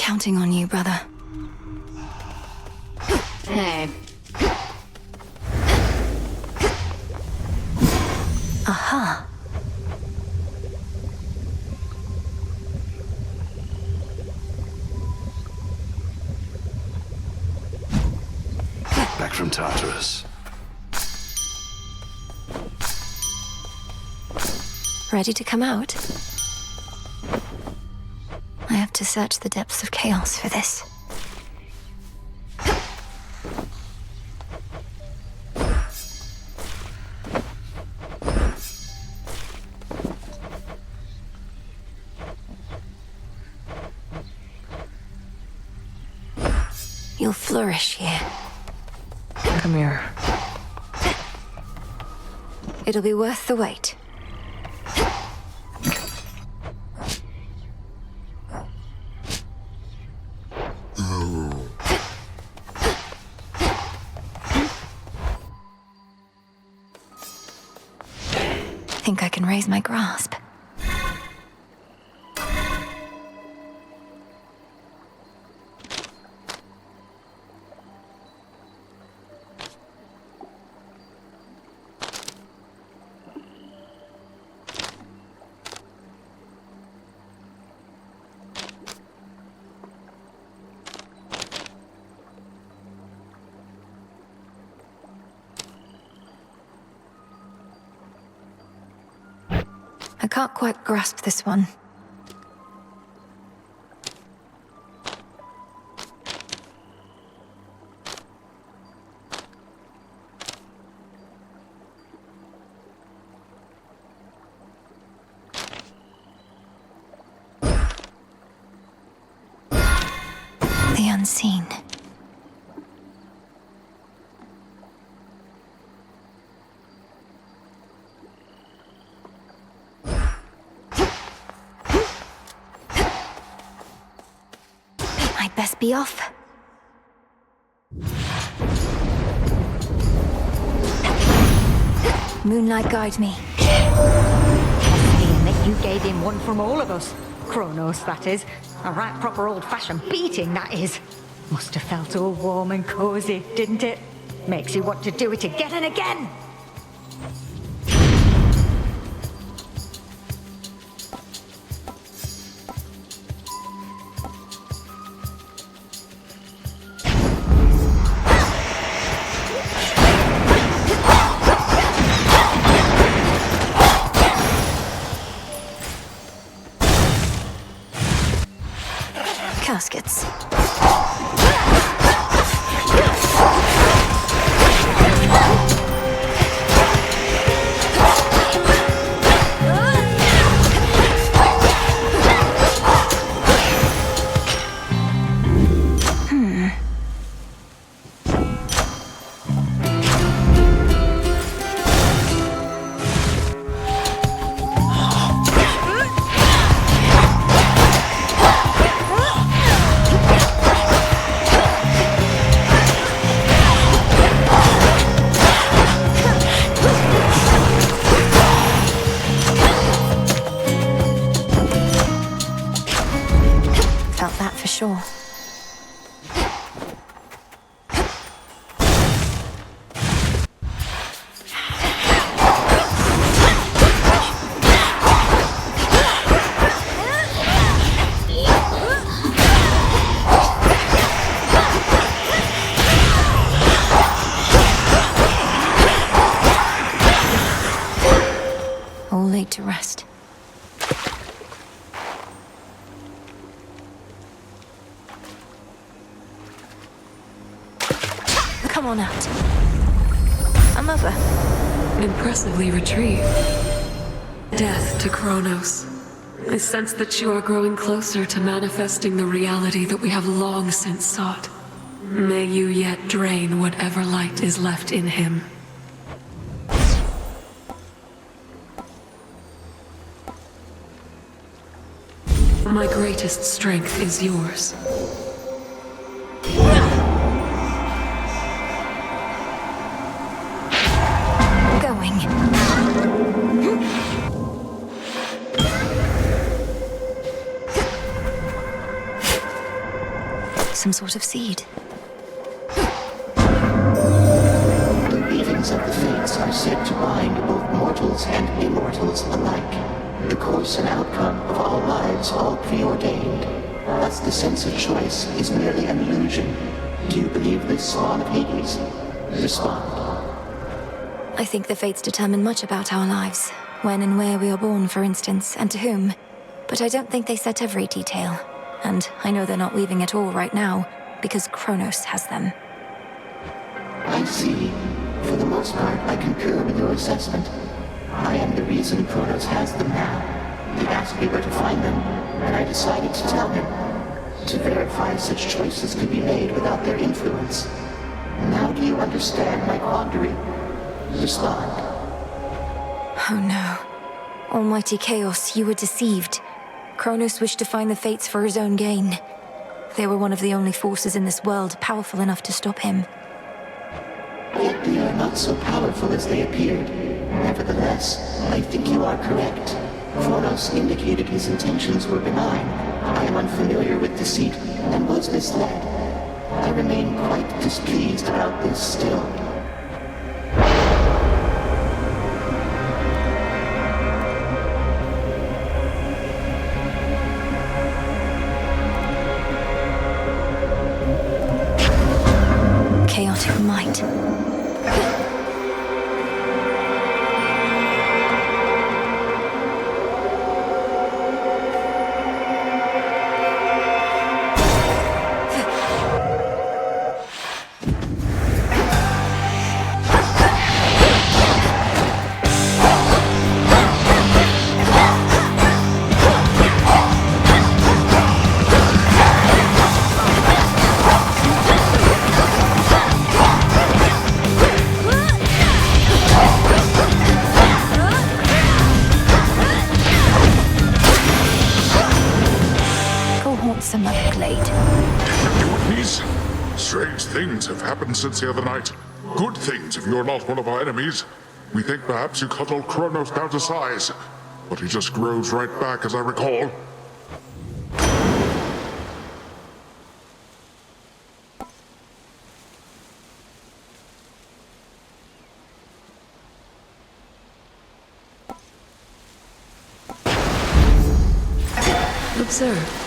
Counting on you, brother. Hey. Aha. Back from Tartarus. Ready to come out? I have to search the depths of chaos for this. You'll flourish here. Come here. It'll be worth the wait. Think I can raise my grasp. I can't quite grasp this one. The unseen. I'd best be off. Moonlight, guide me. Saying that you gave him one from all of us. Kronos, that is. A right proper old-fashioned beating, that is. Must have felt all warm and cozy, didn't it? Makes you want to do it again and again. Caskets. Felt that for sure. All laid to rest. Come on out. I'm over. Impressively retrieved. Death to Kronos. I sense that you are growing closer to manifesting the reality that we have long since sought. May you yet drain whatever light is left in him. My greatest strength is yours. Going. some sort of seed. The weavings of the Fates are said to bind both mortals and immortals alike. The course and outcome of all lives, all preordained. Thus the sense of choice is merely an illusion. Do you believe this, Spawn of Hades? Respond. I think the fates determine much about our lives. When and where we are born, for instance, and to whom. But I don't think they set every detail. And I know they're not weaving at all right now, because Kronos has them. I see. For the most part, I concur with your assessment. I am the reason Kronos has them now. He asked me where to find them, and I decided to tell him. To verify such choices could be made without their influence. Now do you understand my quandary? Respond. Oh no. Almighty Chaos, you were deceived. Kronos wished to find the Fates for his own gain. They were one of the only forces in this world powerful enough to stop him. Yet they are not so powerful as they appeared. Nevertheless, I think you are correct. Kronos indicated his intentions were benign. I am unfamiliar with deceit and was misled. I remain quite displeased about this still. Chaotic might. Some other glade. Please. Strange things have happened since the other night. Good things if you're not one of our enemies. We think perhaps you cuddled Kronos down to size, but he just grows right back as I recall. Observe.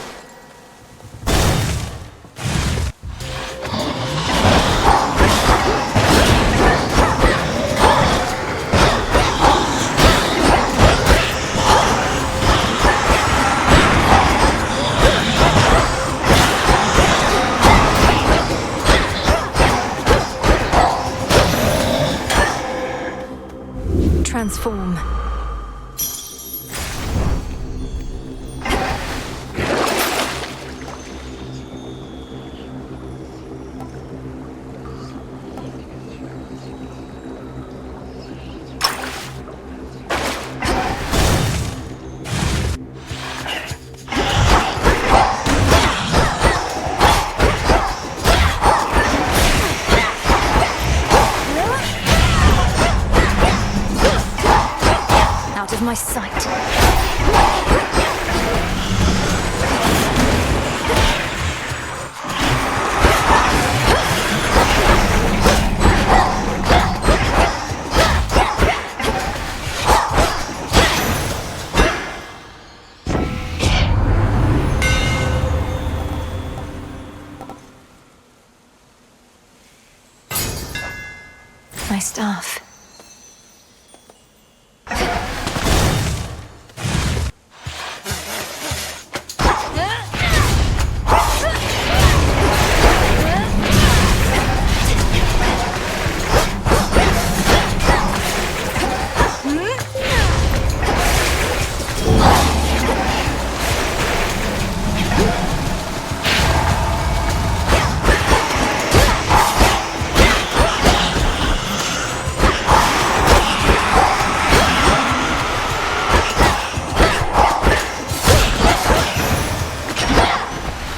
Transform. Out of my sight. My staff.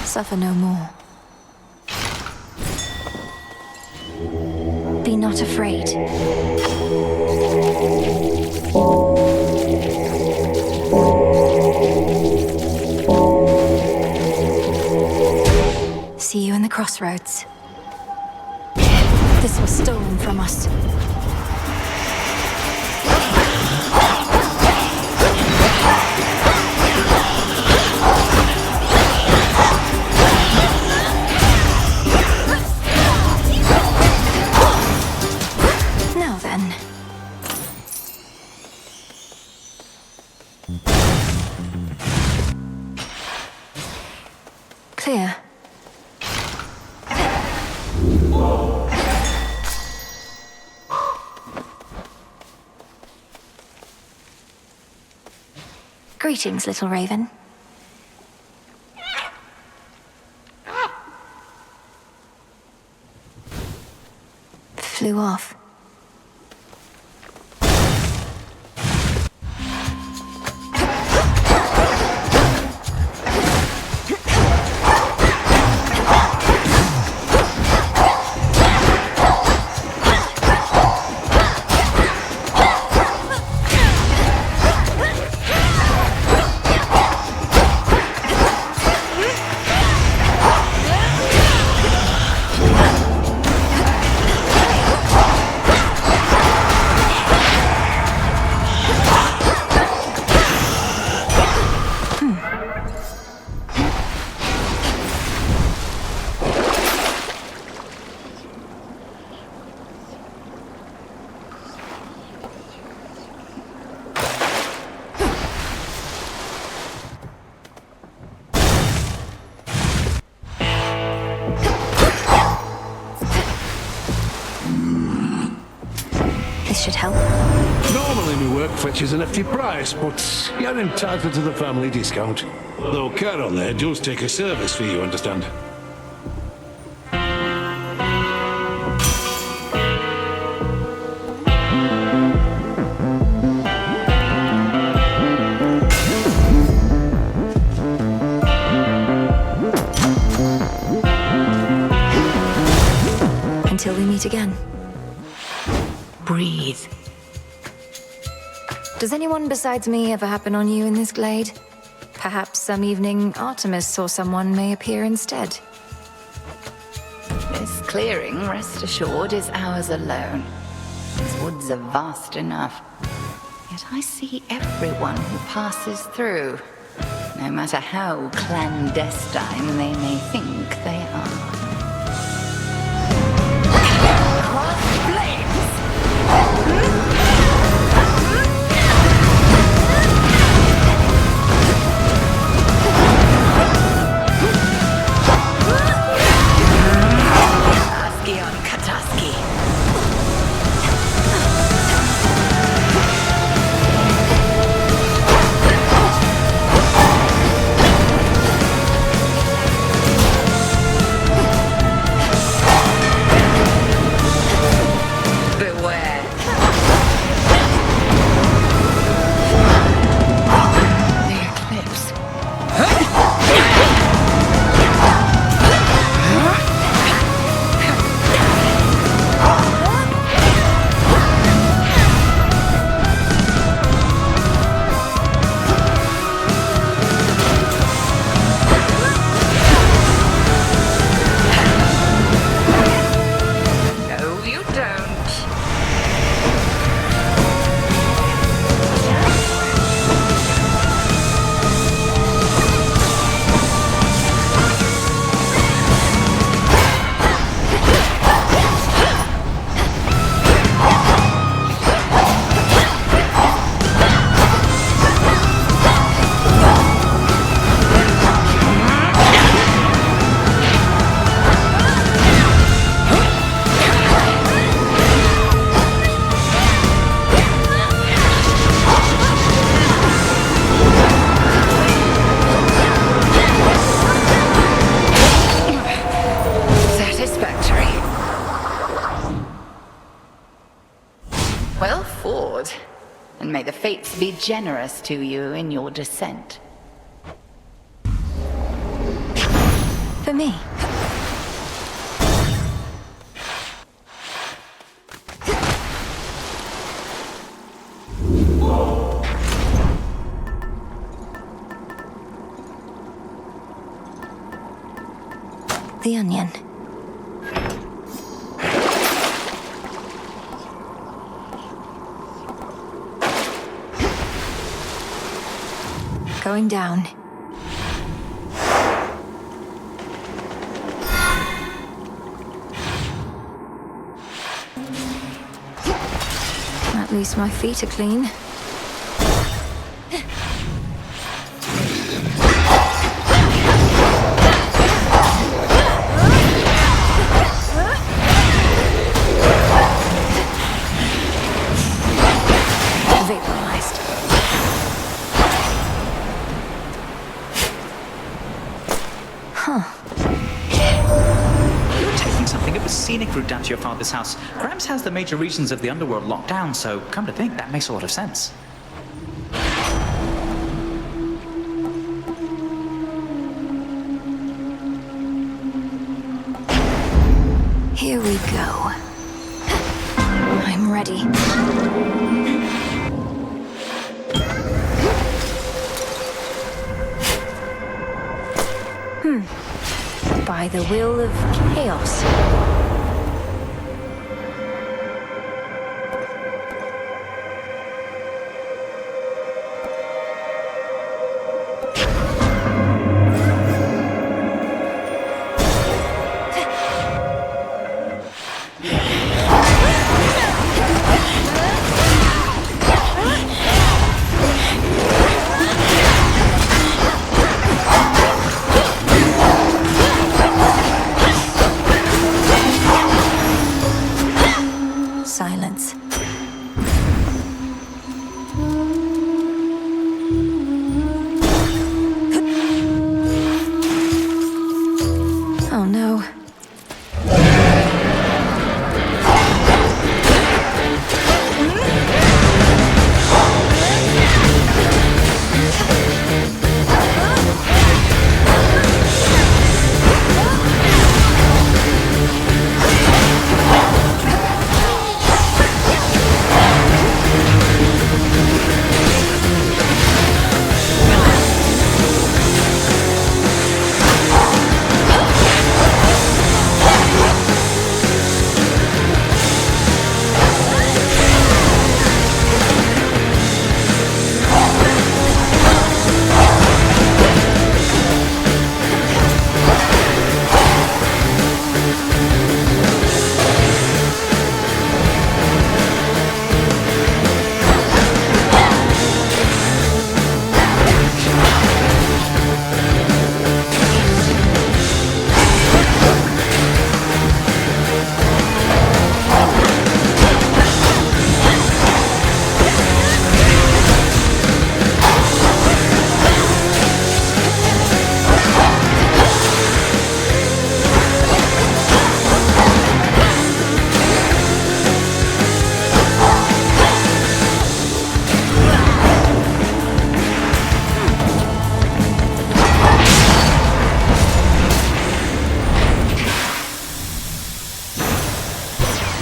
Suffer no more. Be not afraid. see you in the crossroads. This was stolen from us. Now then. Clear. Greetings, little raven. Flew off. This should help. Normally my work fetches an hefty price, but you're entitled to the family discount. Though Charon there does take a service fee, you understand. Until we meet again. Breathe. Does anyone besides me ever happen on you in this glade? Perhaps some evening Artemis or someone may appear instead. This clearing, rest assured, is ours alone. These woods are vast enough. Yet I see everyone who passes through, no matter how clandestine they may think they are. Well fought, and may the fates be generous to you in your descent. For me. the onion. Going down. At least my feet are clean. Vaporized. You're taking something of a scenic route down to your father's house. Gramps has the major regions of the underworld locked down, so come to think, that makes a lot of sense. Here we go. I'm ready. By the will of chaos. Silence. Oh no.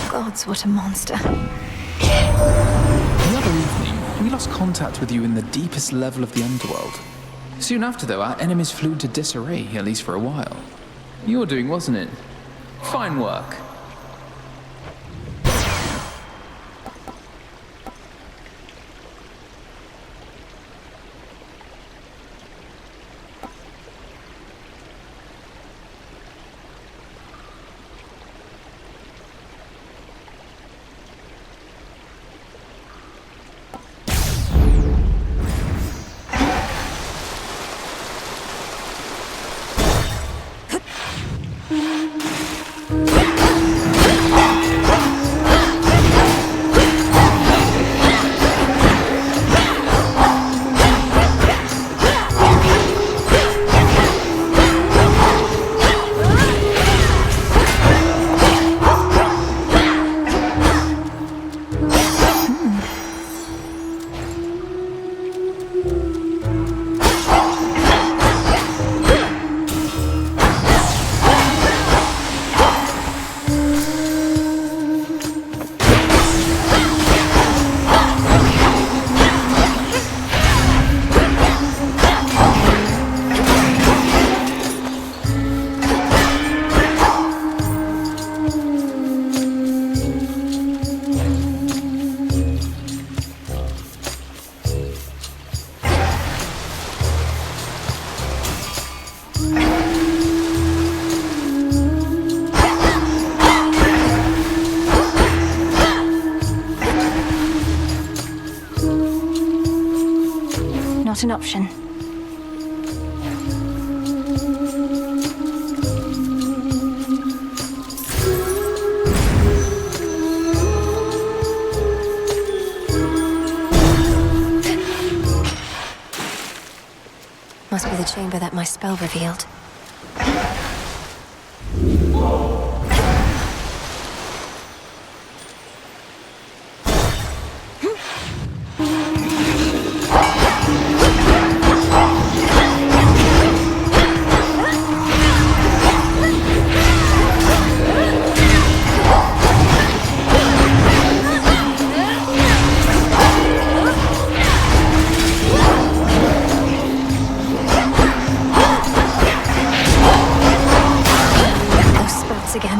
Gods, what a monster. The other evening, we lost contact with you in the deepest level of the underworld. Soon after, though, our enemies flew into disarray, at least for a while. Your doing, wasn't it? Fine work. not an option. Must be the chamber that my spell revealed. Again.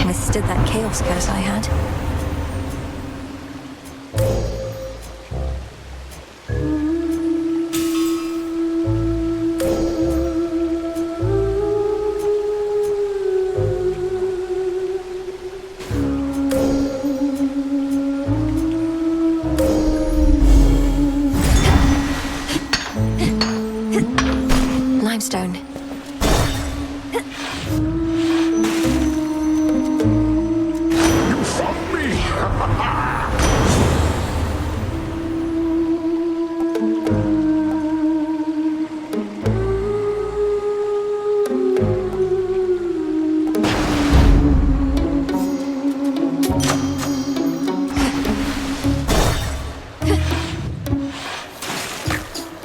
Withstood that chaos curse I had. Limestone. You found me!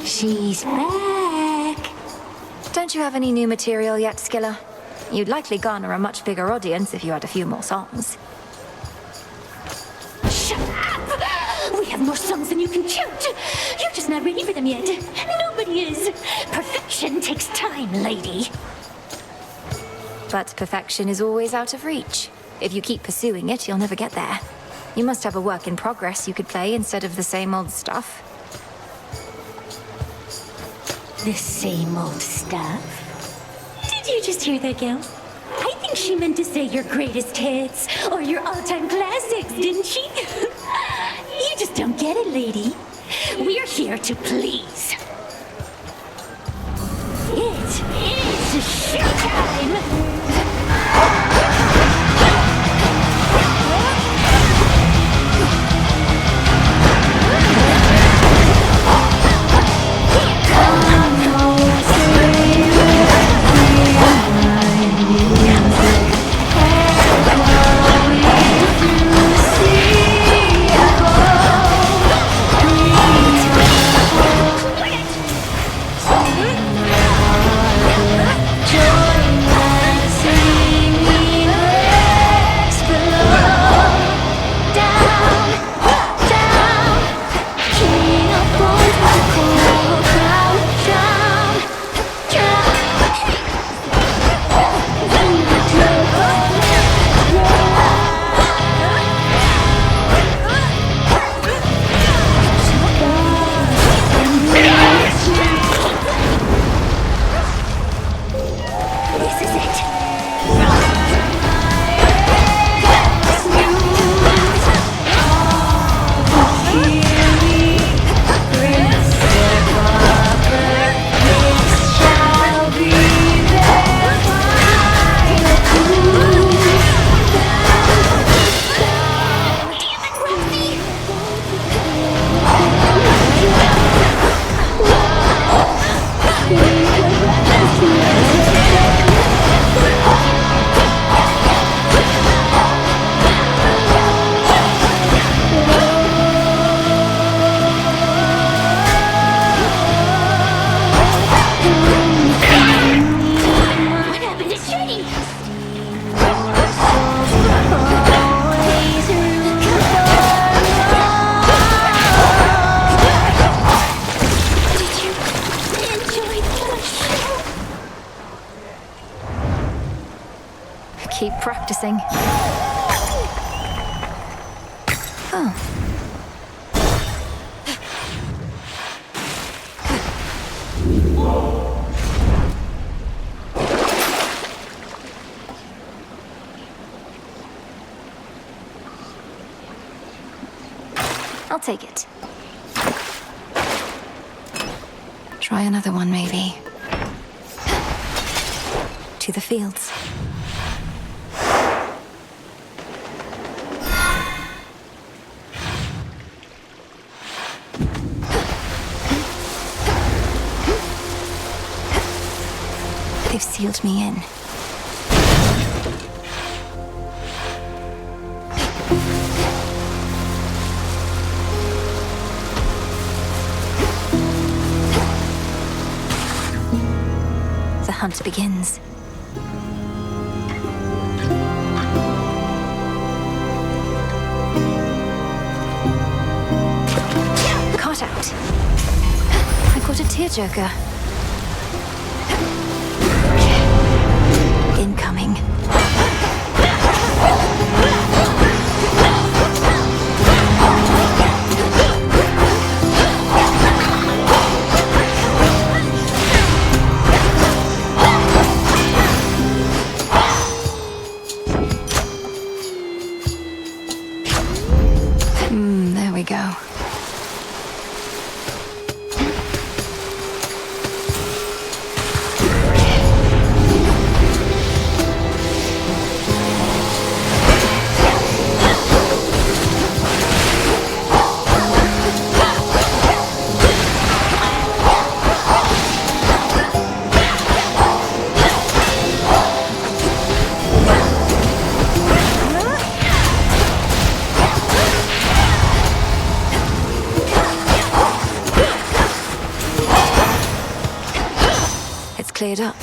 She's back. Don't you have any new material yet, Skilla? You'd likely garner a much bigger audience if you had a few more songs. Shut up! We have more songs than you can count. You're just not ready for them yet. Nobody is. Perfection takes time, lady. But perfection is always out of reach. If you keep pursuing it, you'll never get there. You must have a work in progress you could play instead of the same old stuff. The same old stuff? Did you just hear that, gal? I think she meant to say your greatest hits or your all-time classics, didn't she? You just don't get it, lady. We're here to please. It is showtime! Keep practicing. Oh. I'll take it. Try another one, maybe. To the fields. They've sealed me in. The hunt begins. Caught out. I caught a tearjerker. Incoming. There we go. Cleared up.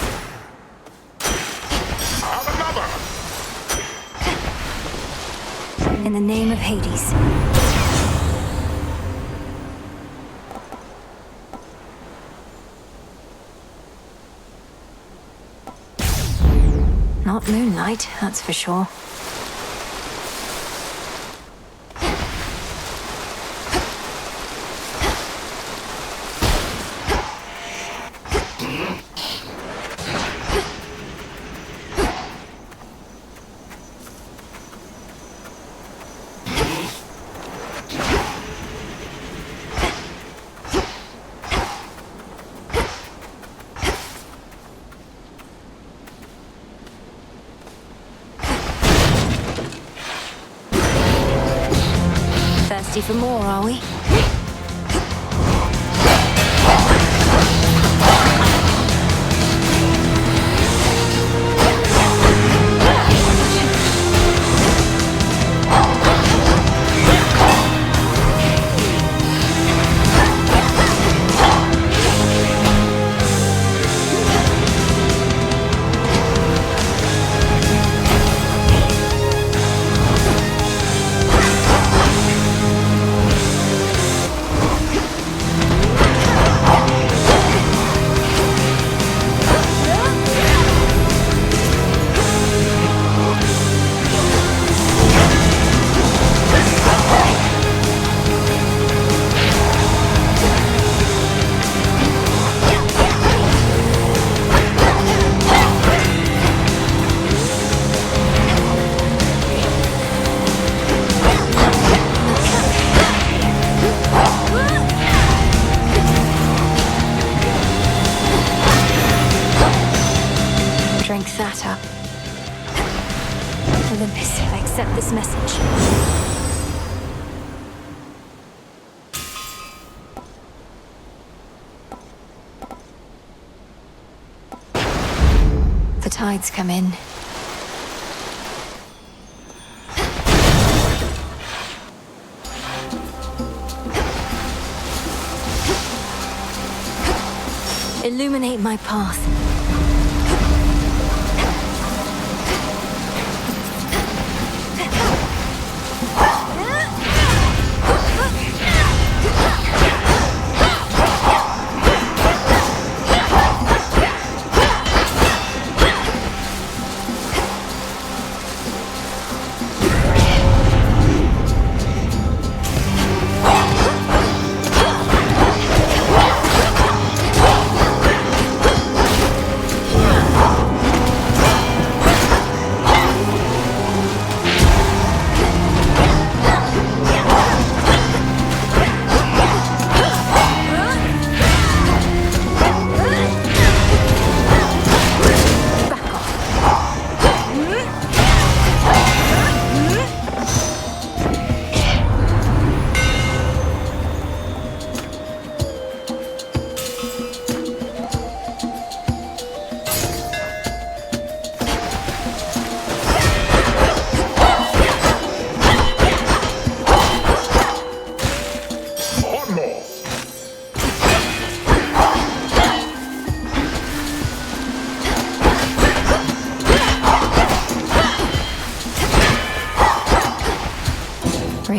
In the name of Hades. Not moonlight, that's for sure. Thirsty for more, are we? Drink that up. Olympus, I accept this message. The tides come in. Illuminate my path.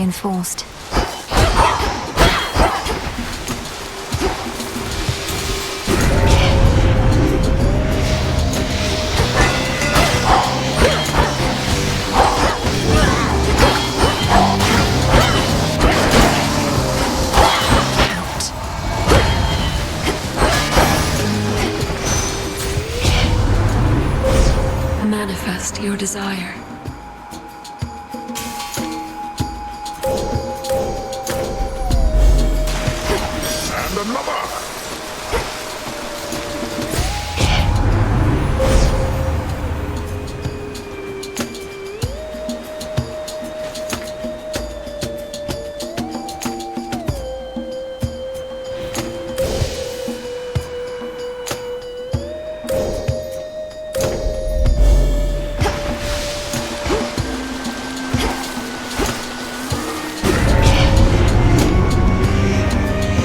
reinforced. Manifest your desire. And another!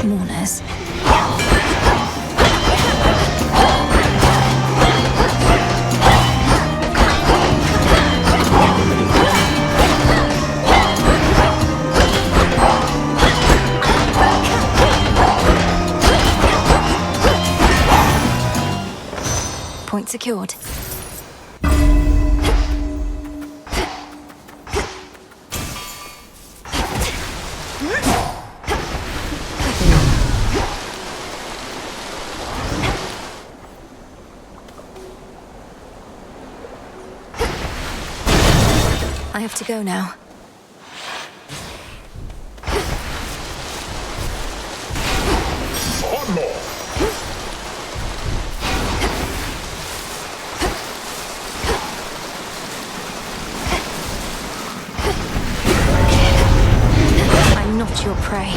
Mourners. Point secured. I have to go now. One more! I'm not your prey.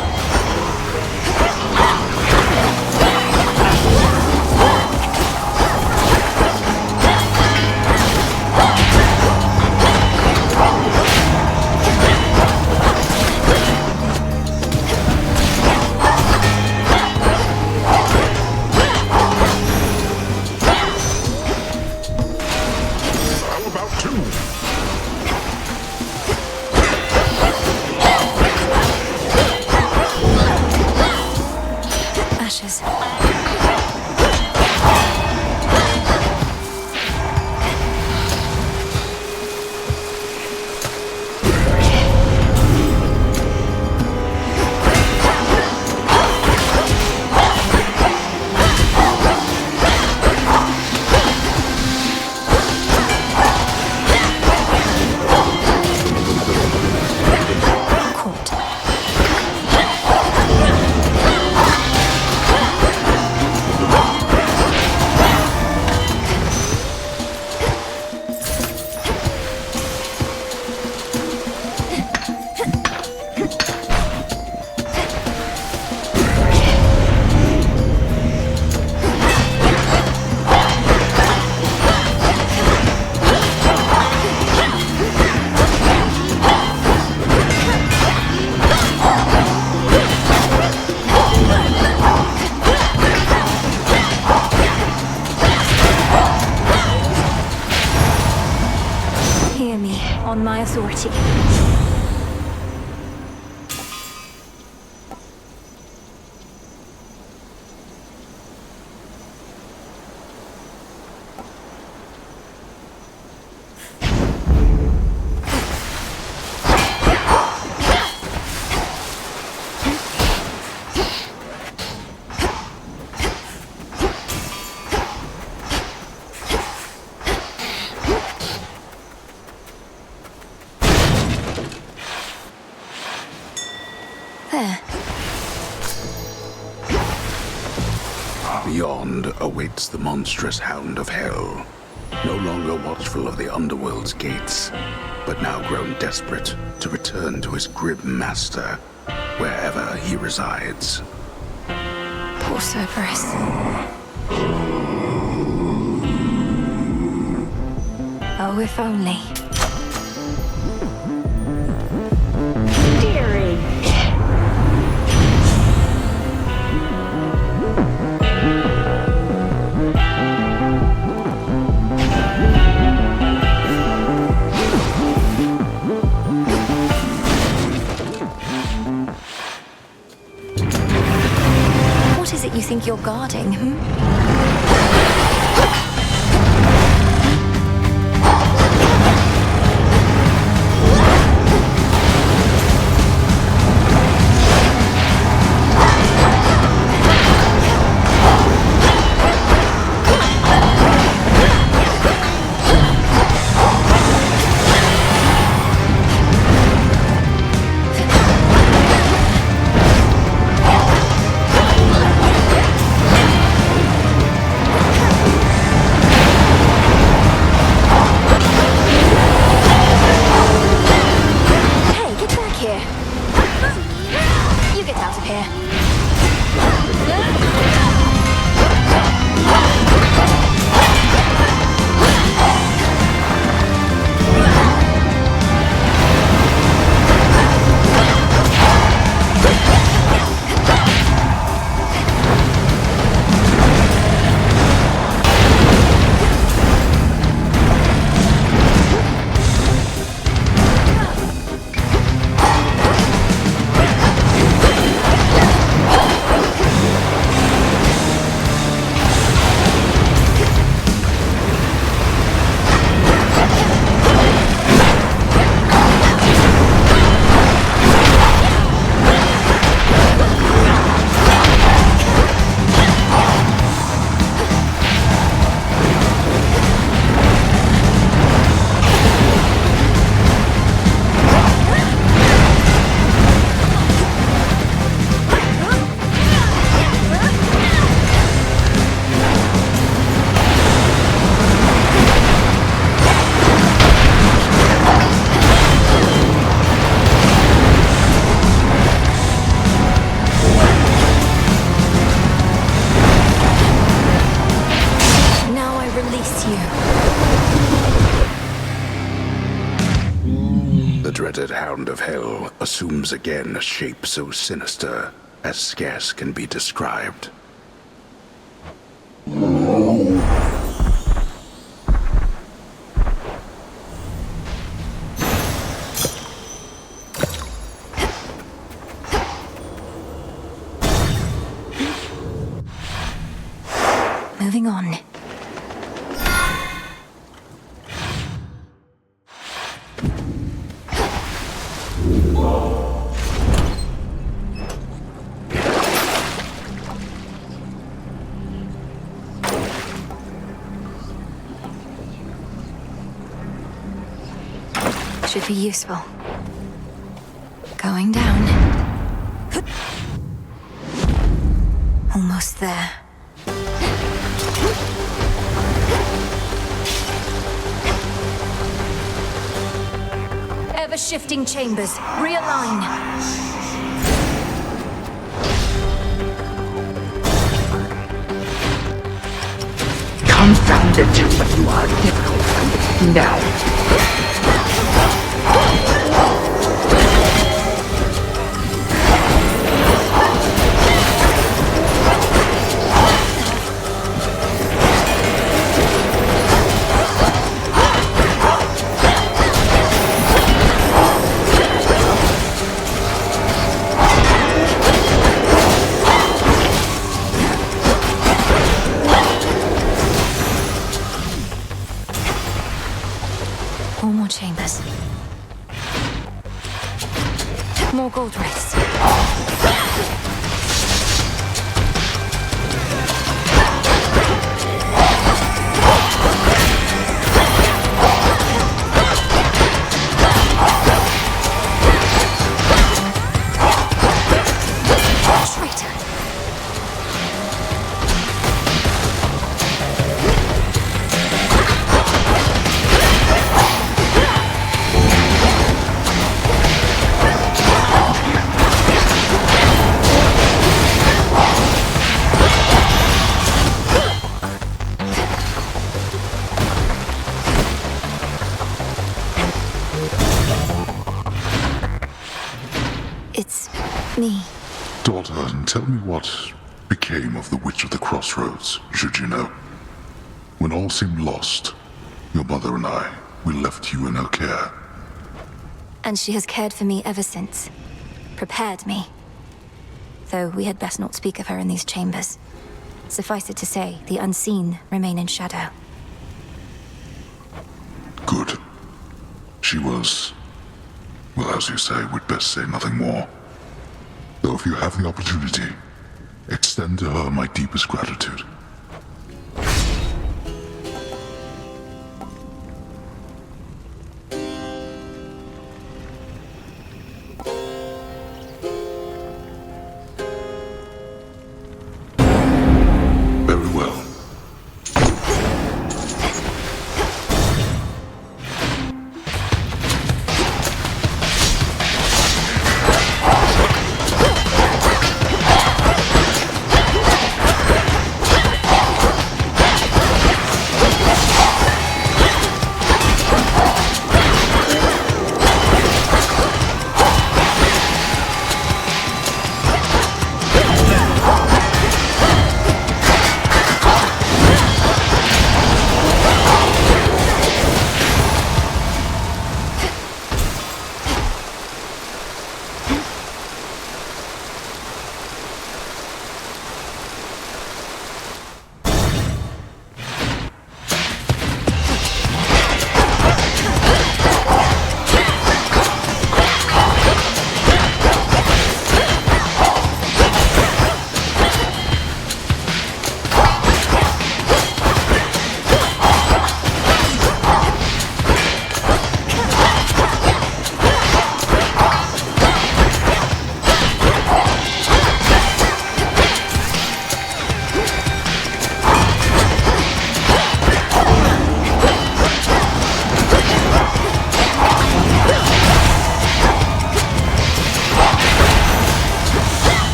How about two? Ashes. Caught. Hear me, on my authority. There. Beyond awaits the monstrous hound of hell, no longer watchful of the underworld's gates, but now grown desperate to return to his grim master, wherever he resides. Poor Cerberus. Oh, if only. Dearie. think you're guarding, The dreaded Hound of Hell assumes again a shape so sinister as scarce can be described. Moving on. Should be useful. Going down. Almost there. Ever-shifting chambers. Realign. Confounded, but you are difficult. Now. Four more chambers. More gold rays. It's me. Daughter, tell me what became of the Witch of the Crossroads, should you know. When all seemed lost, your mother and I, we left you in her care. And she has cared for me ever since. Prepared me. Though we had best not speak of her in these chambers. Suffice it to say, the unseen remain in shadow. Good. She was... well, as you say, we'd best say nothing more. Though if you have the opportunity, extend to her my deepest gratitude. Very well.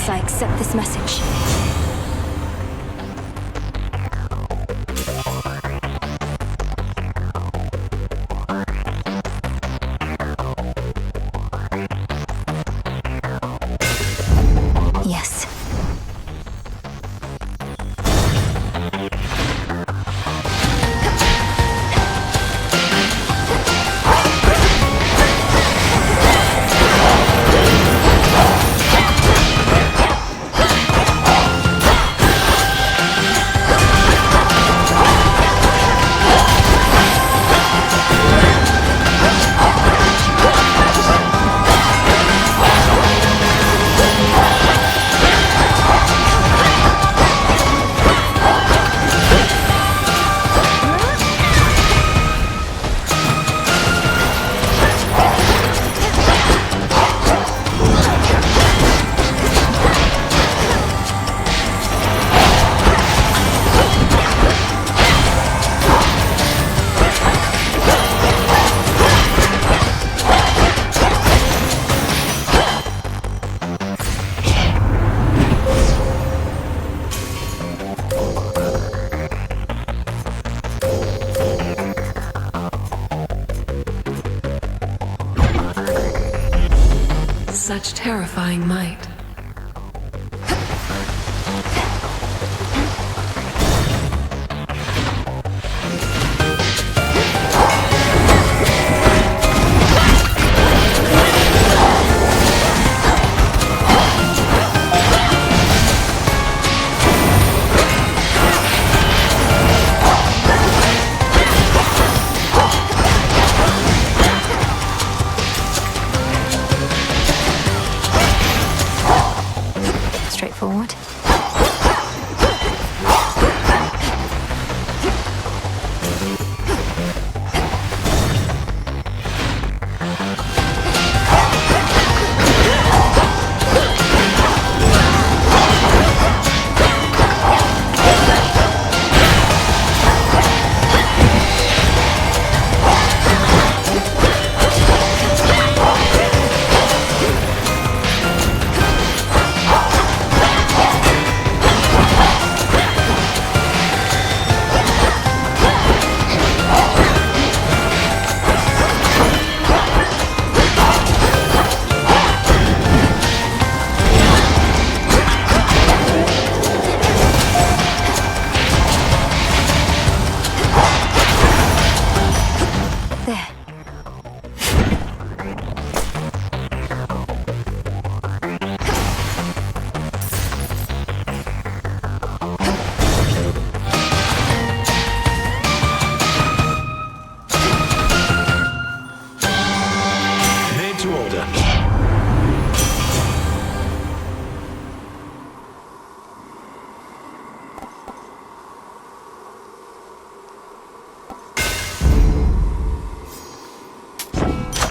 I accept this message. Yes. Such terrifying might.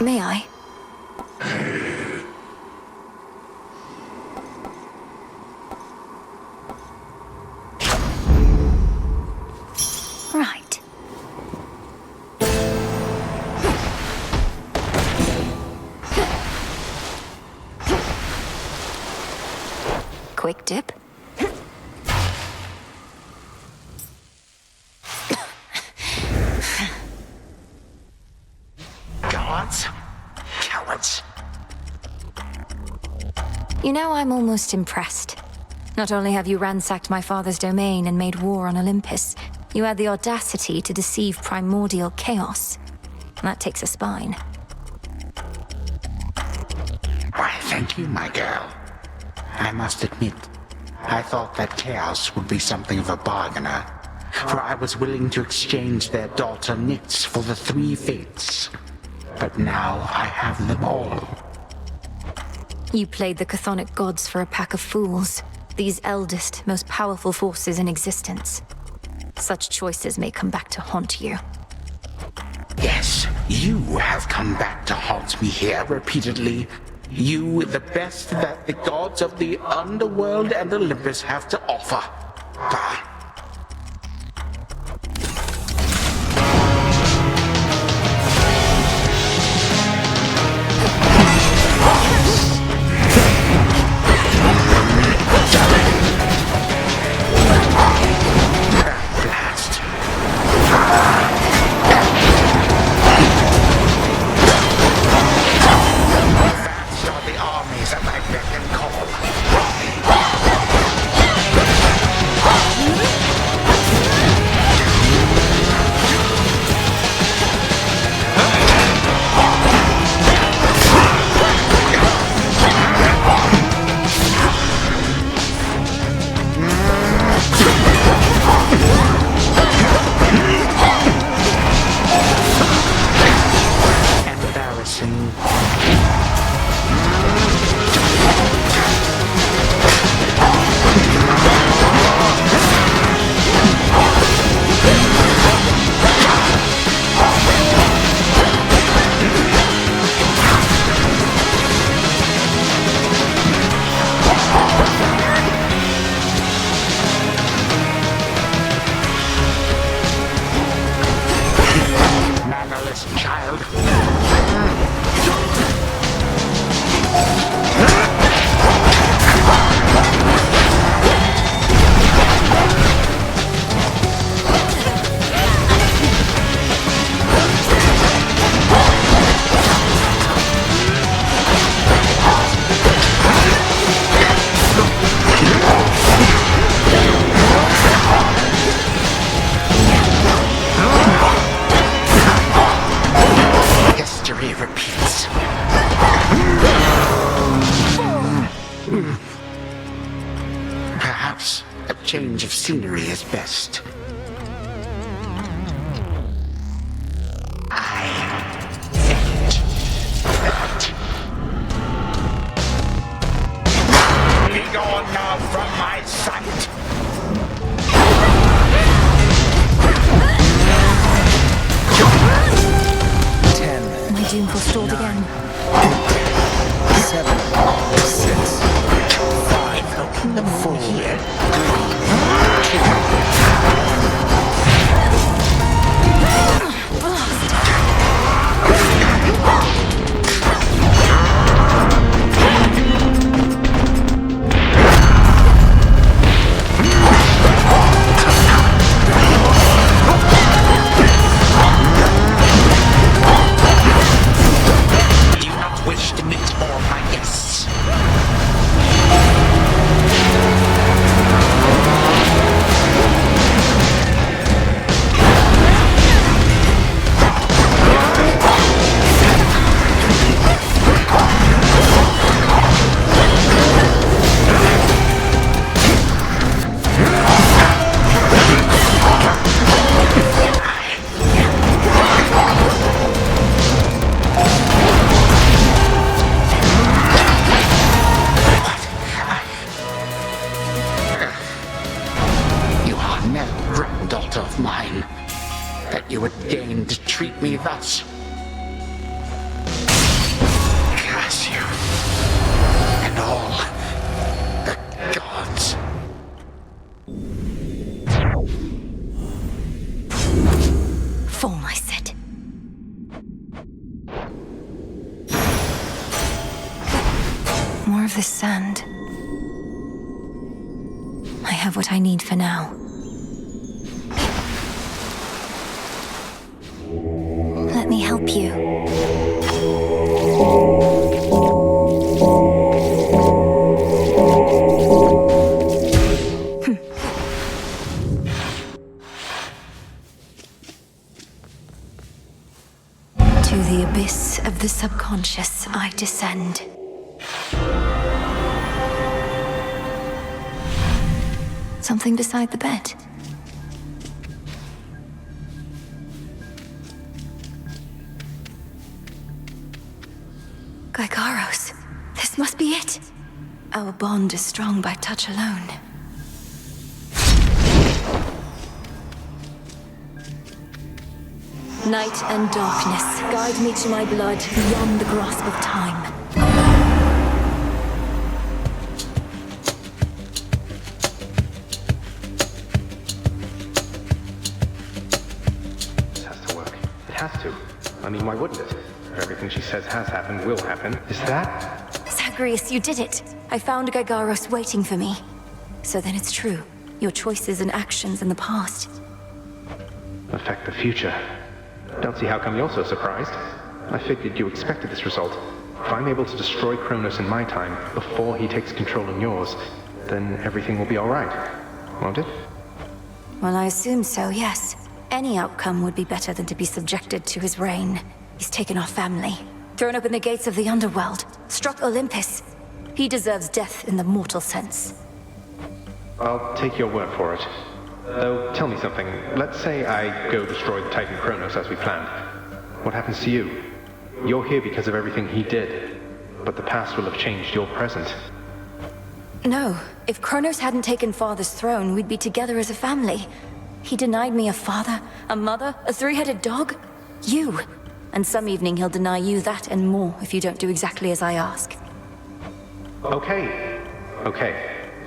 May I? Right. Quick dip. Gods? Cowards. You know, I'm almost impressed. Not only have you ransacked my father's domain and made war on Olympus, you had the audacity to deceive primordial chaos. That takes a spine. Why, thank you, my girl. I must admit, I thought that chaos would be something of a bargainer, for I was willing to exchange their daughter Nyx for the three fates. But now I have them all. You played the chthonic gods for a pack of fools, these eldest, most powerful forces in existence. Such choices may come back to haunt you. Yes, you have come back to haunt me here repeatedly. You, the best that the gods of the underworld and Olympus have to offer. Bah. Perhaps a change of scenery is best. I think that. Be gone now from my sight. My doom forestalled again. 7, 6, 5, 4, 3, of mine, that you would deign to treat me thus. Fall, I said. More of this sand. I have what I need for now. Let me help you. To the abyss of the subconscious I descend. Something beside the bed. Gygaros, this must be it. Our bond is strong by touch alone. Night and darkness, guide me to my blood beyond the grasp of time. This has to work. It has to. I mean, why wouldn't it? If everything she says has happened will happen. Is that? Zagreus, you did it. I found Gygaros waiting for me. So then it's true. Your choices and actions in the past Affect the future. Don't see how come you're so surprised. I figured you expected this result. If I'm able to destroy Kronos in my time, before he takes control in yours, then everything will be alright. Won't it? Well, I assume so, yes. Any outcome would be better than to be subjected to his reign. He's taken our family, thrown open the gates of the underworld, struck Olympus. He deserves death in the mortal sense. I'll take your word for it. Though, tell me something. Let's say I go destroy the Titan Kronos as we planned. What happens to you? You're here because of everything he did, but the past will have changed your present. No, if Kronos hadn't taken Father's throne, we'd be together as a family. He denied me a father, a mother, a three-headed dog. You. And some evening he'll deny you that and more if you don't do exactly as I ask. Okay.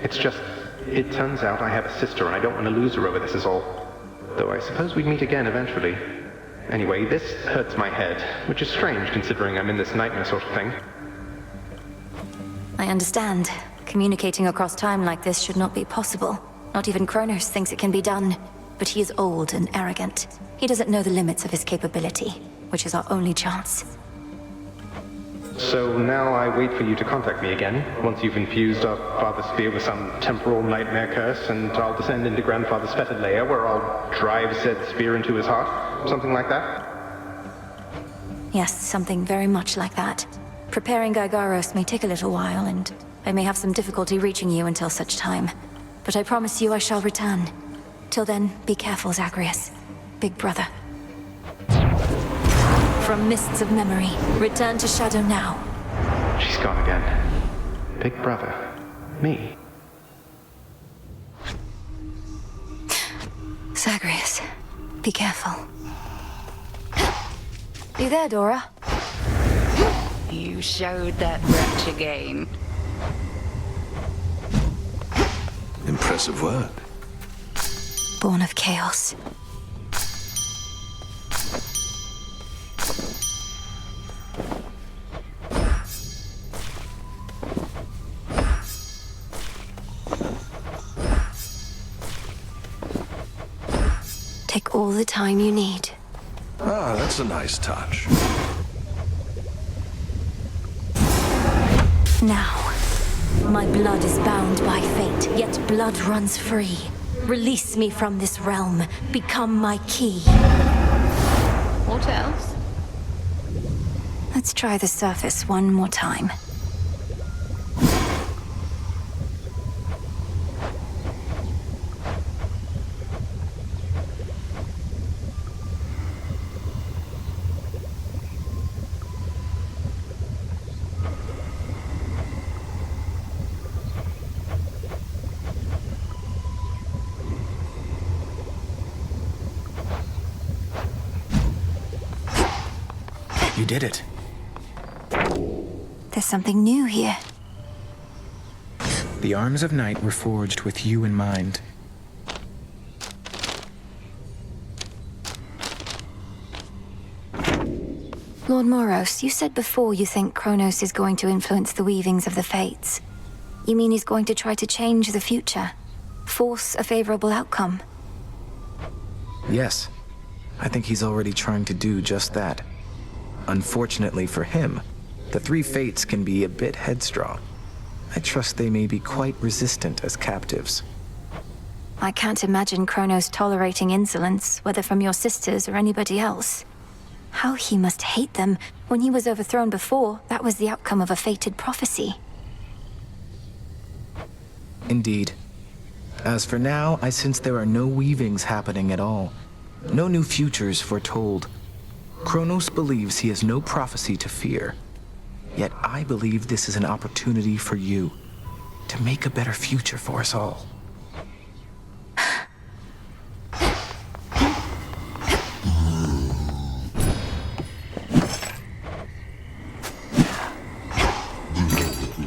It's just, it turns out I have a sister and I don't want to lose her over this is all. Though I suppose we'd meet again eventually. Anyway, this hurts my head, which is strange considering I'm in this nightmare sort of thing. I understand. Communicating across time like this should not be possible. Not even Kronos thinks it can be done. But he is old and arrogant. He doesn't know the limits of his capability, which is our only chance. So now I wait for you to contact me again, once you've infused our father's spear with some temporal nightmare curse, and I'll descend into Grandfather's fettered lair, where I'll drive said spear into his heart? Something like that? Yes, something very much like that. Preparing Gygaros may take a little while, and I may have some difficulty reaching you until such time. But I promise you I shall return. Till then, be careful, Zagreus. Big brother. From mists of memory, return to shadow now. She's gone again. Big brother. Me. Zagreus, be careful. You there, Dora? You showed that wretch again. Impressive work. Born of chaos. Take all the time you need. Ah, that's a nice touch. Now, my blood is bound by fate, yet blood runs free. Release me from this realm. Become my key. What else? Let's try the surface one more time. You did it. There's something new here. The arms of night were forged with you in mind. Lord Moros, you said before you think Kronos is going to influence the weavings of the fates. You mean he's going to try to change the future? Force a favorable outcome? Yes. I think he's already trying to do just that. Unfortunately for him, the three fates can be a bit headstrong. I trust they may be quite resistant as captives. I can't imagine Kronos tolerating insolence, whether from your sisters or anybody else. How he must hate them. When he was overthrown before, that was the outcome of a fated prophecy. Indeed. As for now, I sense there are no weavings happening at all. No new futures foretold. Kronos believes he has no prophecy to fear. Yet I believe this is an opportunity for you to make a better future for us all.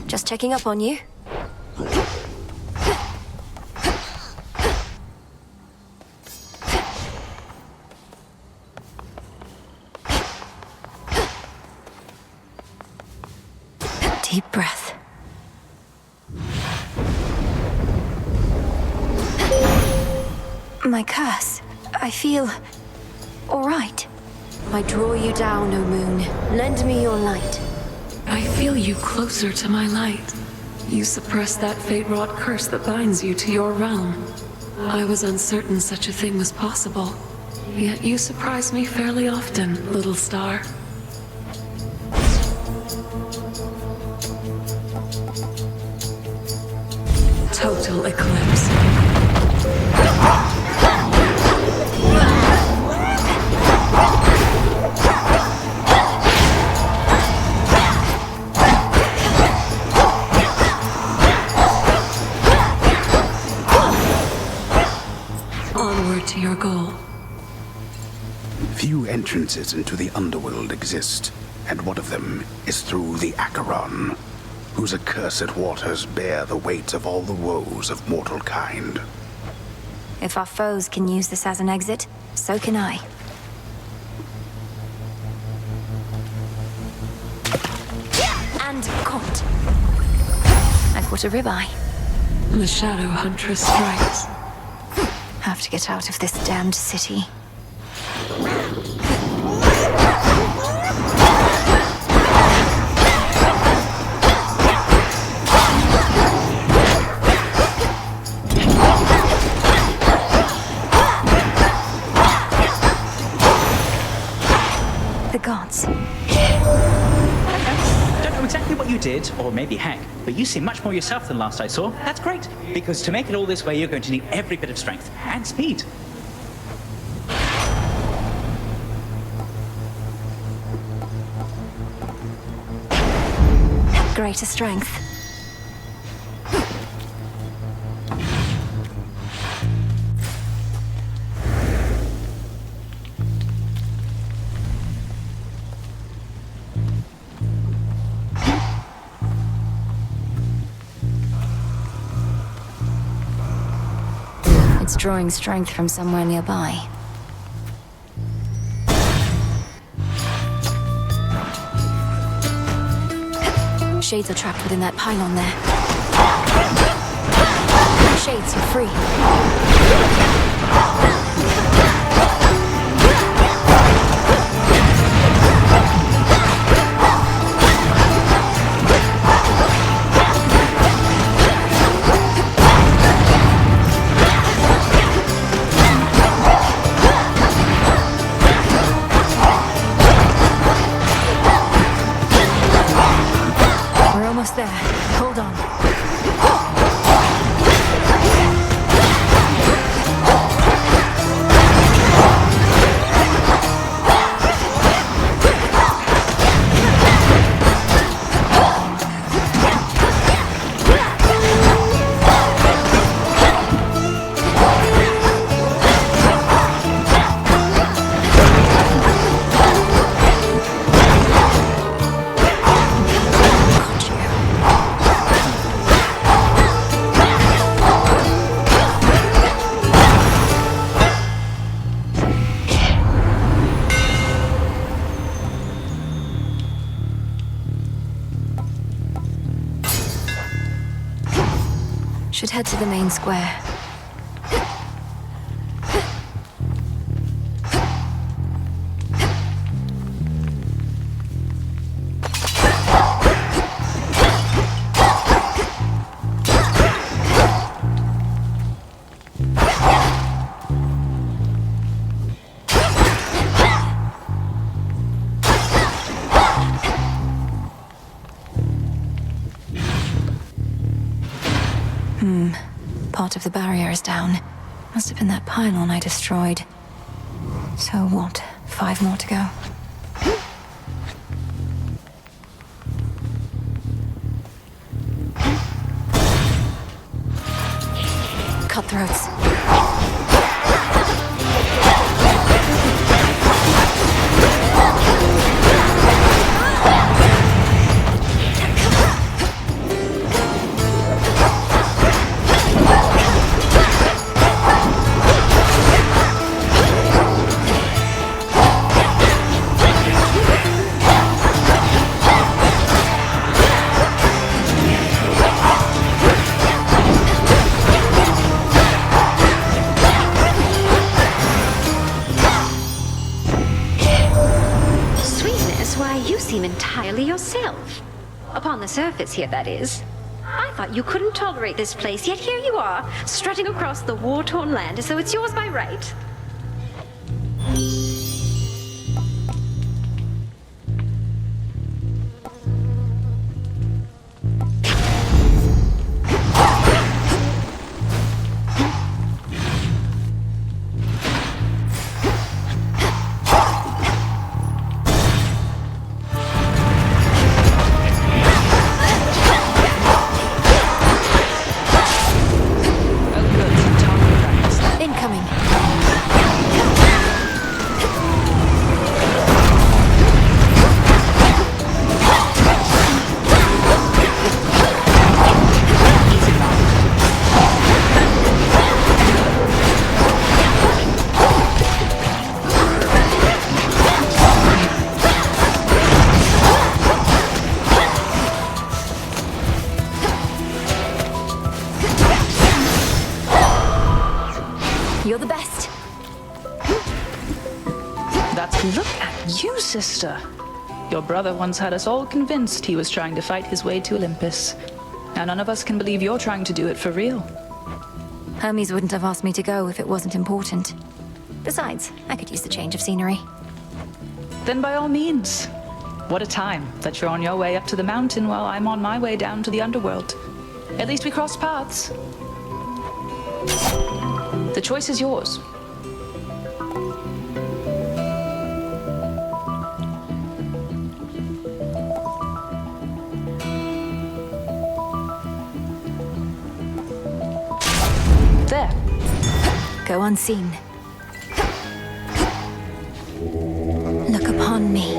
Just checking up on you. Deep breath. My curse. I feel all right. I draw you down, O moon. Lend me your light. I feel you closer to my light. You suppress that fate-wrought curse that binds you to your realm. I was uncertain such a thing was possible. Yet you surprise me fairly often, little star. Total eclipse. Onward to your goal. Few entrances into the underworld exist, and one of them is through the Acheron, whose accursed waters bear the weight of all the woes of mortal kind. If our foes can use this as an exit, so can I. And caught. I caught a ribeye. The Shadow Huntress strikes. Have to get out of this damned city. The gods. Don't know exactly what you did, or maybe heck, but you seem much more yourself than last I saw. That's great, because to make it all this way, you're going to need every bit of strength and speed. Greater strength. It's drawing strength from somewhere nearby. Shades are trapped within that pylon there. Shades, you're free. Almost there. Hold on. head to the main square. Part of the barrier is down. Must have been that pylon I destroyed. So what? 5 more to go. Cutthroats. Entirely yourself. Upon the surface here, that is. I thought you couldn't tolerate this place, yet here you are, strutting across the war-torn land as though it's yours by right. You're the best. Look at you, sister. Your brother once had us all convinced he was trying to fight his way to Olympus. Now none of us can believe you're trying to do it for real. Hermes wouldn't have asked me to go if it wasn't important. Besides, I could use the change of scenery. Then by all means. What a time that you're on your way up to the mountain while I'm on my way down to the underworld. At least we crossed paths. The choice is yours. There. Go unseen. Look upon me.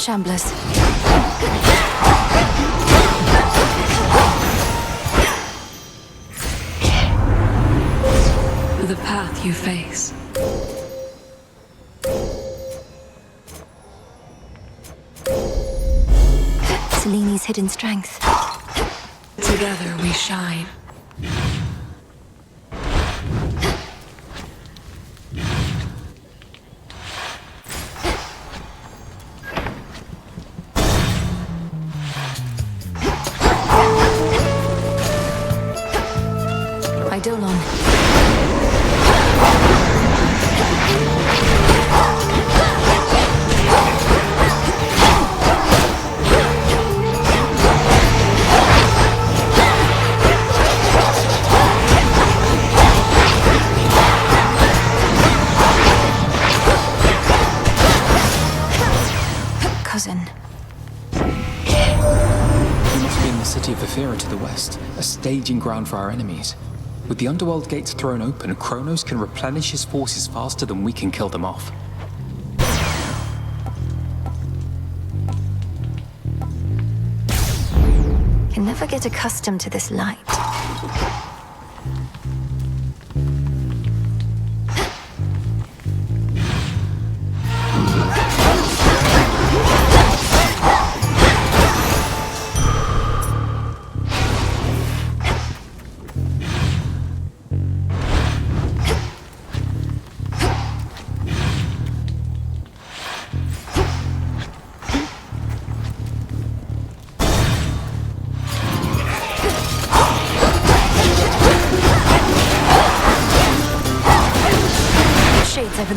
Shamblers. The path you face. Seleni's hidden strength. Together we shine. Eidolon. Cousin. We must be in the city of Ethera to the west, a staging ground for our enemies. With the underworld gates thrown open, Kronos can replenish his forces faster than we can kill them off. Can never get accustomed to this light.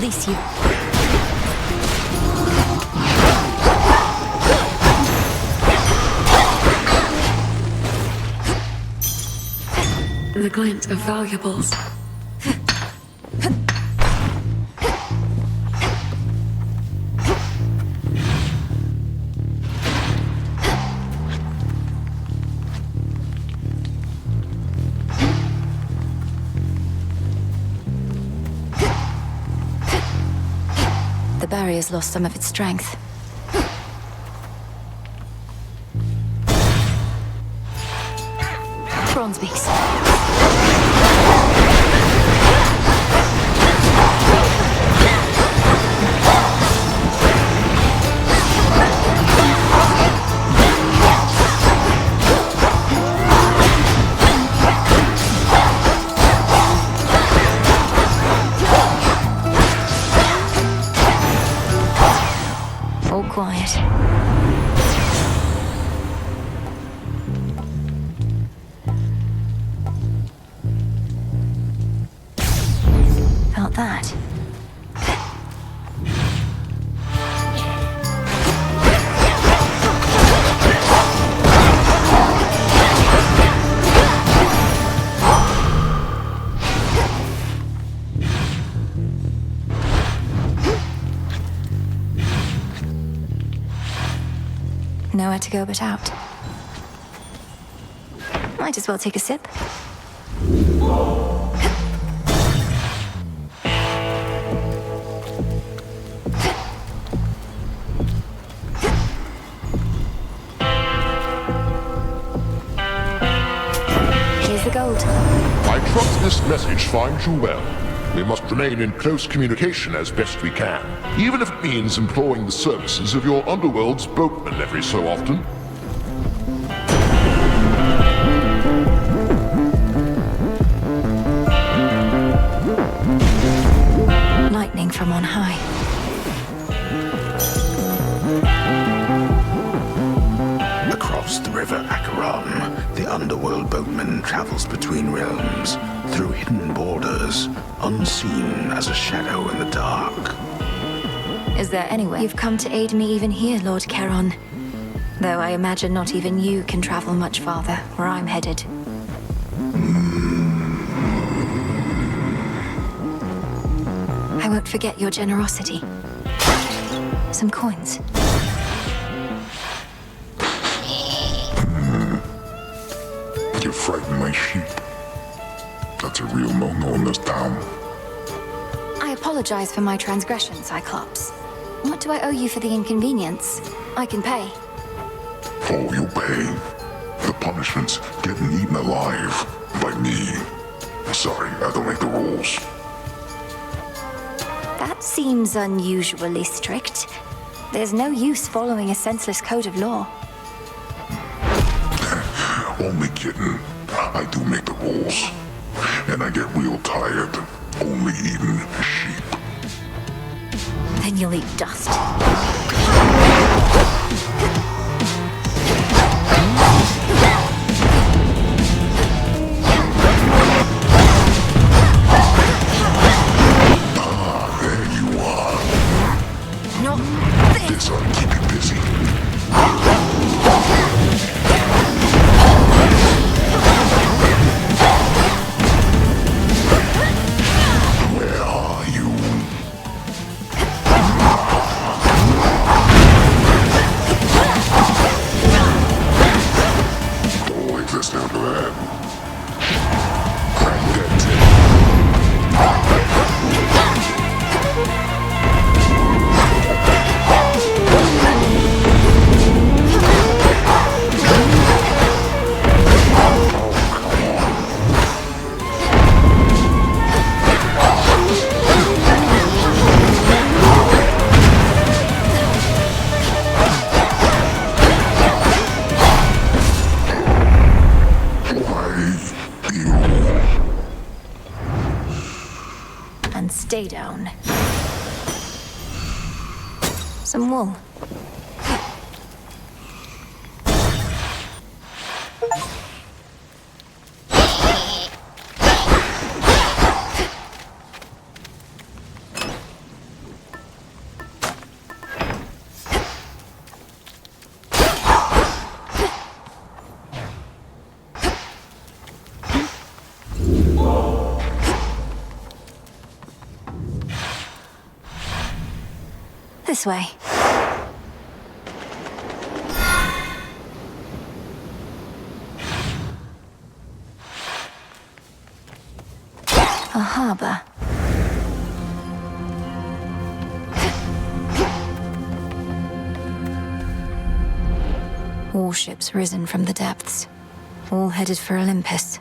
release you. The glint of valuables. The barrier's lost some of its strength. Bronze beaks. All quiet. Felt that. Nowhere to go but out. Might as well take a sip. Here's the gold. I trust this message finds you well. We must remain in close communication as best we can, even if it means employing the services of your underworld's boatmen every so often. Lightning from on high. Across the river Acheron, the underworld boatman travels between realms, through hidden borders, unseen as a shadow in the dark. Is there anywhere you've come to aid me even here, Lord Charon? Though I imagine not even you can travel much farther where I'm headed. I won't forget your generosity. Some coins. You frighten my sheep. That's a real no-no in this town. I apologize for my transgression, Cyclops. What do I owe you for the inconvenience? I can pay. Oh, you pay. The punishment's getting eaten alive by me. Sorry, I don't make the rules. That seems unusually strict. There's no use following a senseless code of law. Only kidding. I do make the rules. And I get real tired only eating sheep. Then you'll eat dust. Ah, there you are. No. This ought to keep you busy. Where are you? Don't like this down to that. Crank that And stay down. Some wool. This way. A harbor. Warships risen from the depths, all headed for Olympus.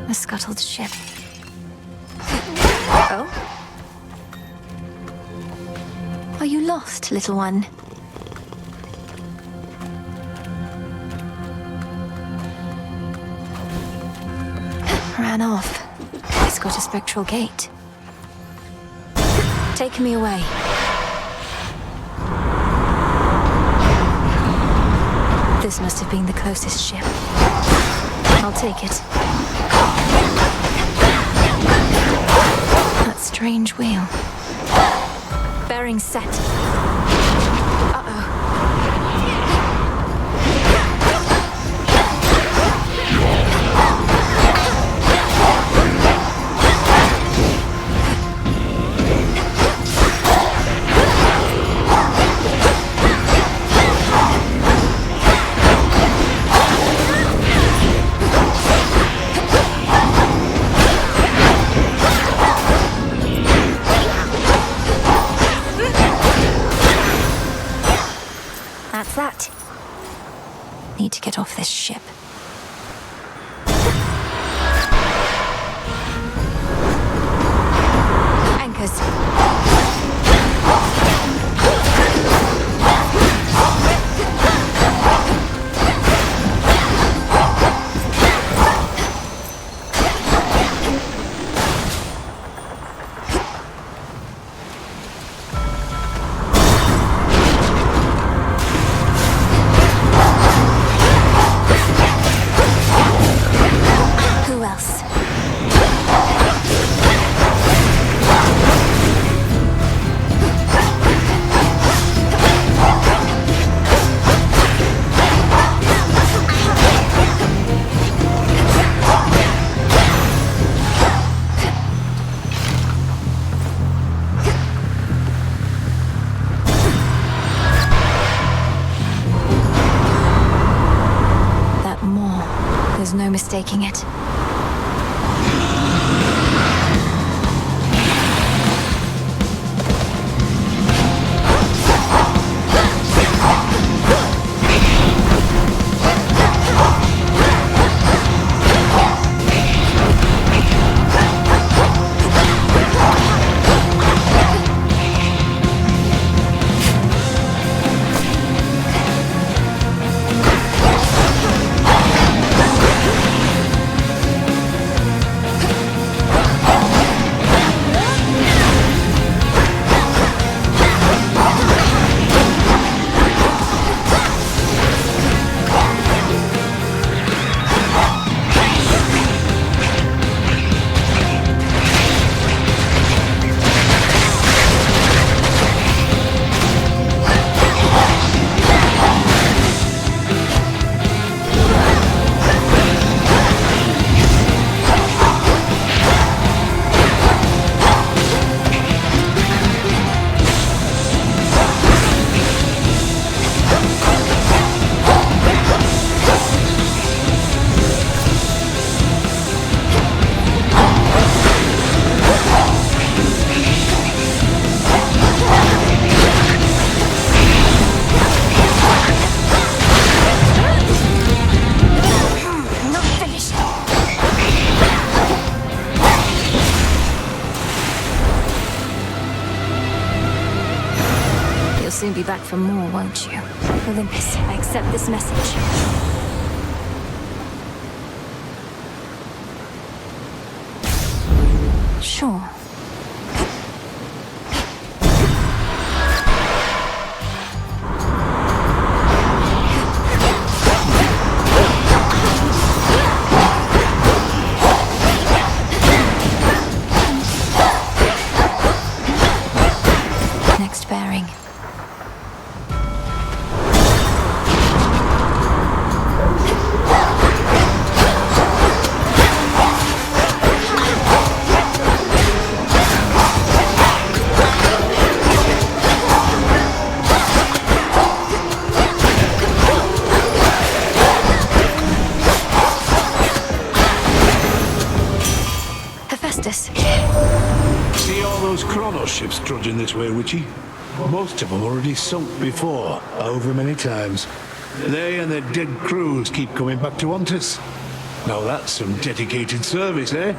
A scuttled ship. Oh? Are you lost, little one? Ran off. It's got a spectral gate. Take me away. This must have been the closest ship. I'll take it. That strange wheel. Bearing set. That's that. Need to get off this ship. Anchors. There's no mistaking it. Soon be back for more, won't you? Olympus, I accept this message. Sure. Next bearing. guide us. See all those Kronos ships trudging this way, Witchy? Most of them already sunk before, however many times. They and their dead crews keep coming back to haunt us. Now that's some dedicated service, eh?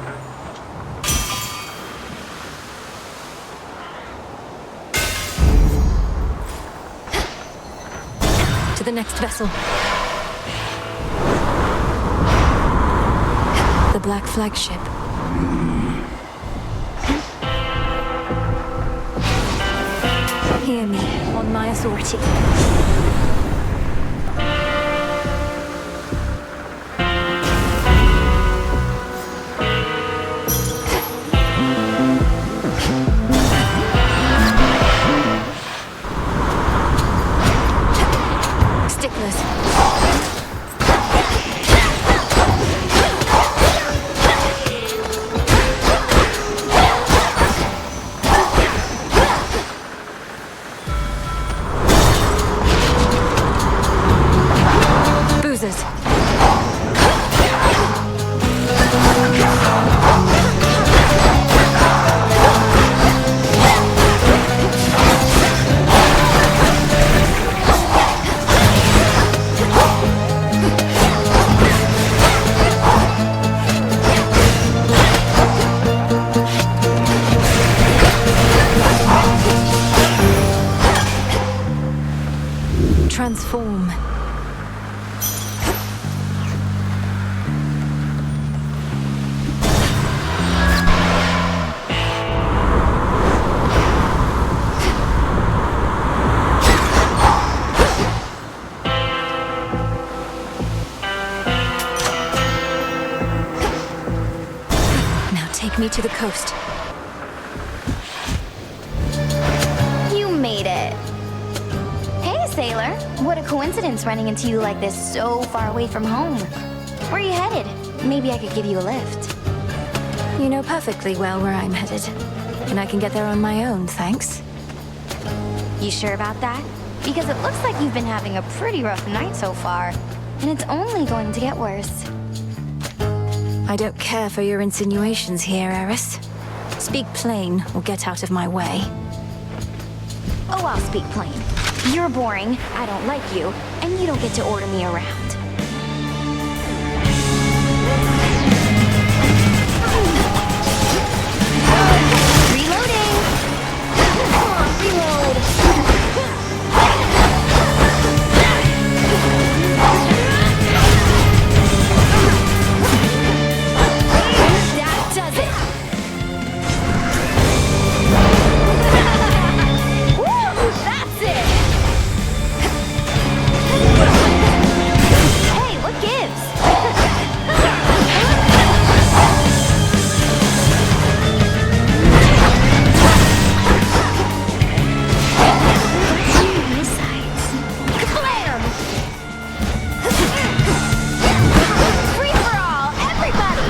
To the next vessel. The Black Flagship. Hear me, on my authority. Transform. Now take me to the coast. You made it. Sailor, what a coincidence running into you like this so far away from home. Where are you headed? Maybe I could give you a lift. You know perfectly well where I'm headed. And I can get there on my own, thanks. You sure about that? Because it looks like you've been having a pretty rough night so far. And it's only going to get worse. I don't care for your insinuations here, Eris. Speak plain or get out of my way. Oh, I'll speak plain. You're boring, I don't like you, and you don't get to order me around. Reloading! Reload! That does it! Woo! That's it! Hey, what gives? Kablam! Free for all, everybody!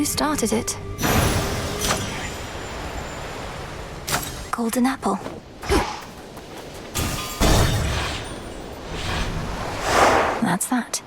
Started it. Golden apple. That's that.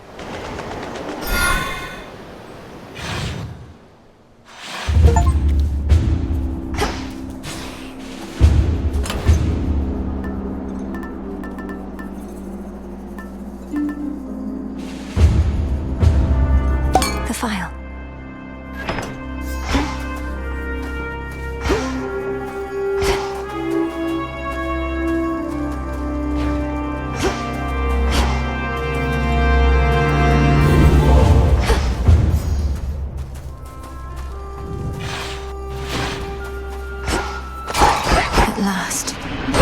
At last,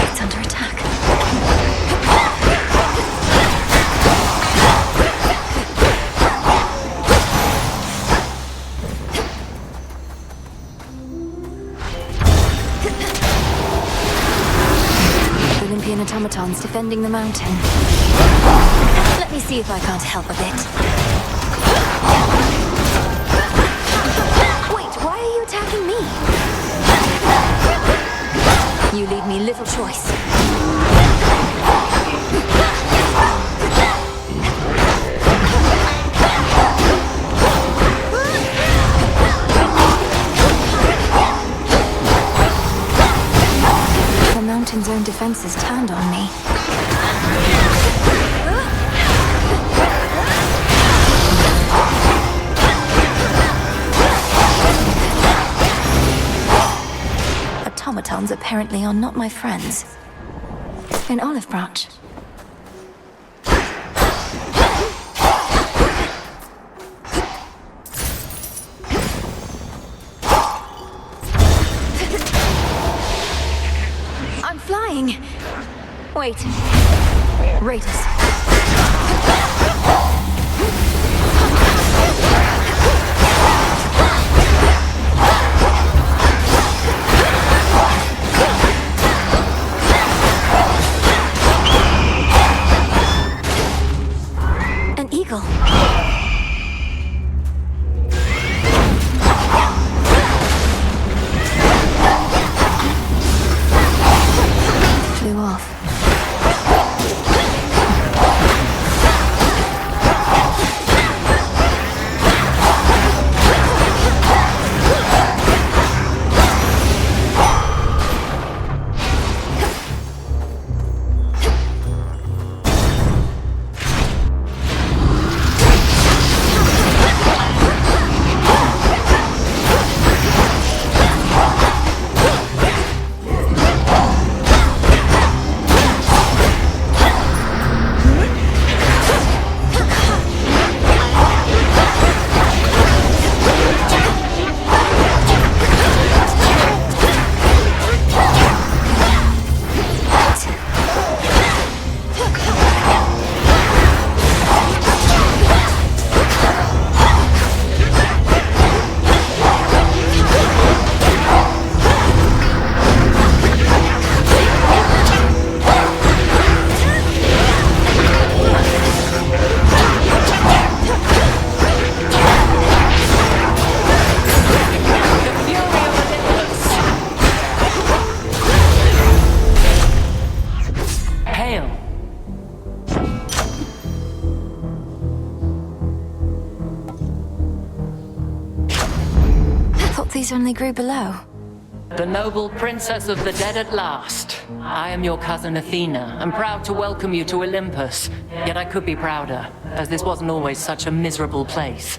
it's under attack. Olympian automatons defending the mountain. Let me see if I can't help a bit. Wait, why are you attacking me? You leave me little choice. The mountain's own defenses turned on me. Automatons apparently are not my friends. An olive branch. I'm flying. Wait. Raiders. An eagle. Flew off. These only grew below. The noble princess of the dead at last. I am your cousin Athena, and proud to welcome you to Olympus. Yet I could be prouder, as this wasn't always such a miserable place.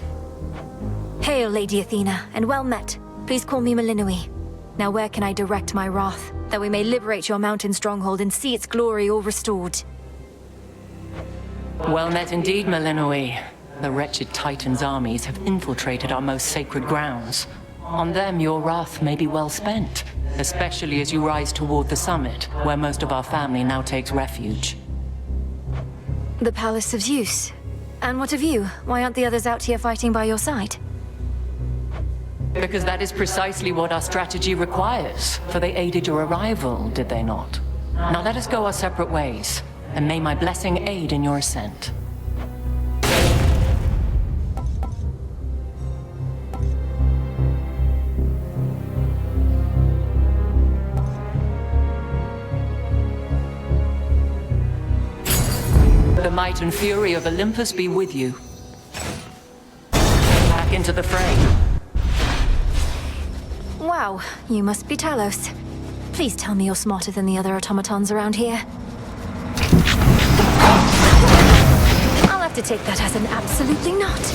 Hail, Lady Athena, and well met. Please call me Melinoë. Now where can I direct my wrath, that we may liberate your mountain stronghold and see its glory all restored? Well met indeed, Melinoë. The wretched Titan's armies have infiltrated our most sacred grounds. On them, your wrath may be well spent, especially as you rise toward the summit, where most of our family now takes refuge. The Palace of Zeus. And what of you? Why aren't the others out here fighting by your side? Because that is precisely what our strategy requires, for they aided your arrival, did they not? Now let us go our separate ways, and may my blessing aid in your ascent. The might and fury of Olympus be with you. Back into the fray. Wow, you must be Talos. Please tell me you're smarter than the other automatons around here. I'll have to take that as an absolutely not.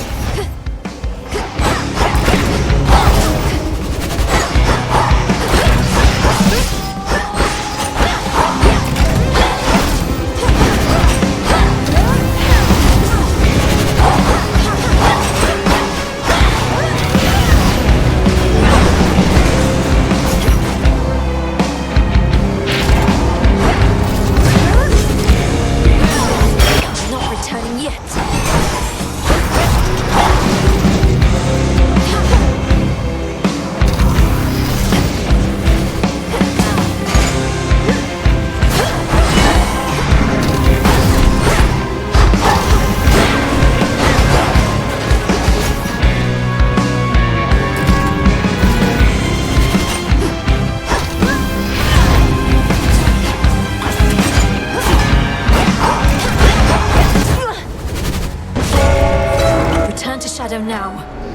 to Shadow now.